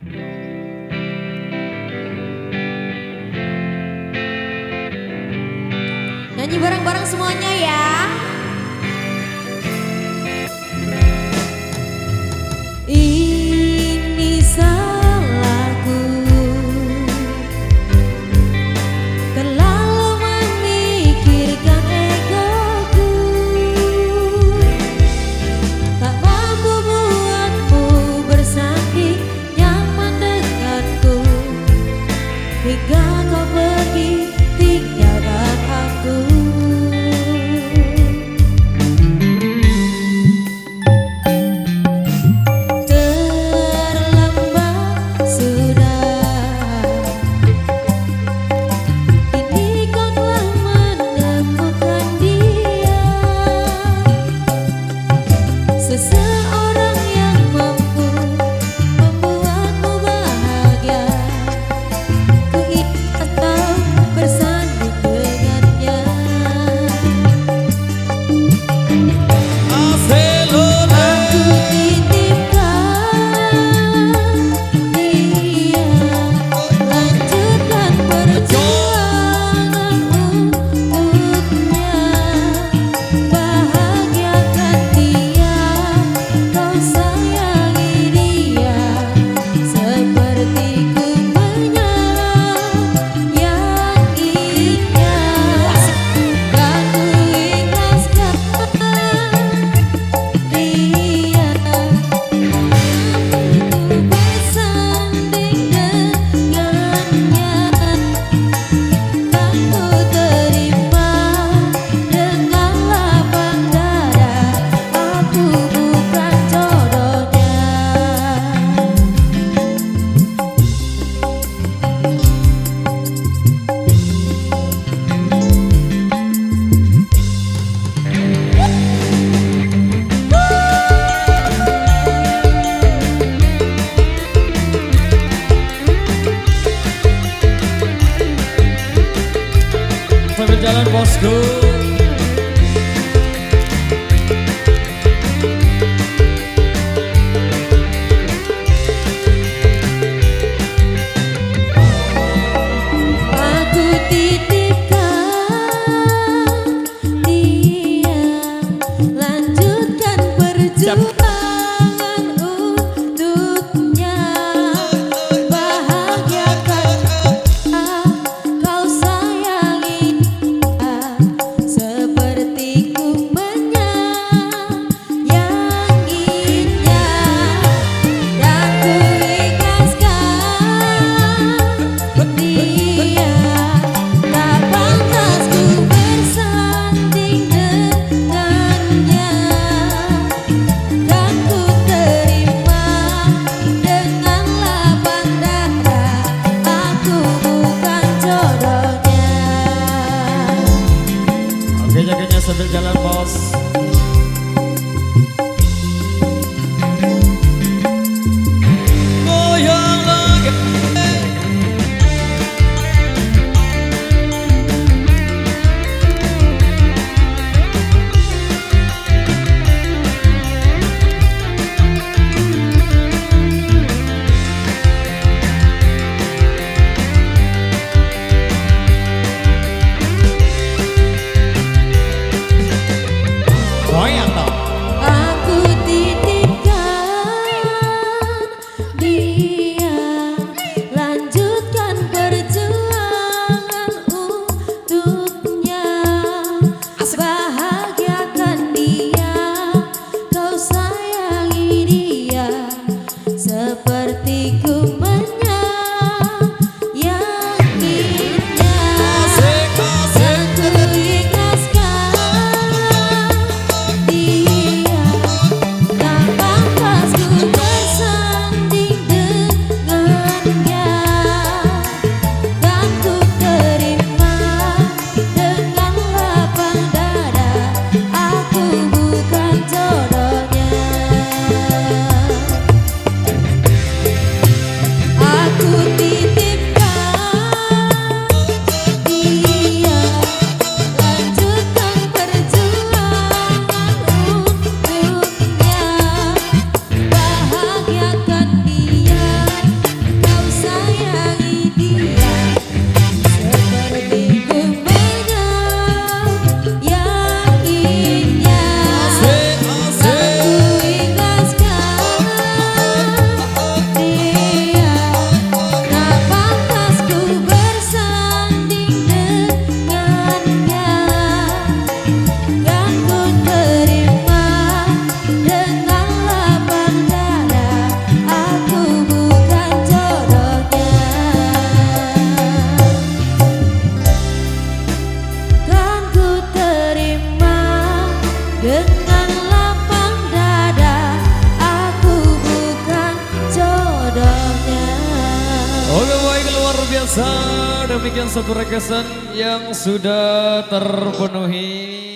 Nyanyi bareng-bareng semuanya ya. Ini salahku, terlalu memikirkan egoku, tak mampu buatmu bersanding nyaman denganku, hingga kau pergi tinggalkan aku. Seseorang yang mampu membuatmu bahagia, ku ingin kau bersanding dengannya. Aku titipkan dia, lanjutkan perjuangan untuknya, bahagiakan dia, kau sayangi dia, seperti ku menyayanginya. Dan ku ikhlaskan dia, ku bersanding dengannya, dan ku terima dengan lapang dada, aku bukan jodohnya. Sambil jalan bosku. Aku titipkan dia, lanjutkan perjuangan untuknya, bahagiakan dia, kau sayangi dia, seperti ku menyayanginya. Dan ku ikhlaskan dia, tak pantas ku bersanding dengannya, dan ku terima dengan lapang dada, aku bukan jodohnya. Oke, jaganya sambil jalan bos. Goyang lagi. Goyang toh. Aku titipkan dia, lanjutkan perjuangan untuknya, bahagiakan dia, kau sayangi dia, seperti ku menyayanginya. Dan ku ikhlaskan dia, tak pantas ku bersanding dengannya, dan ku terima dengan lapang dada, aku bukan jodohnya. pemirsa, demikian satu requestan yang sudah terpenuhi.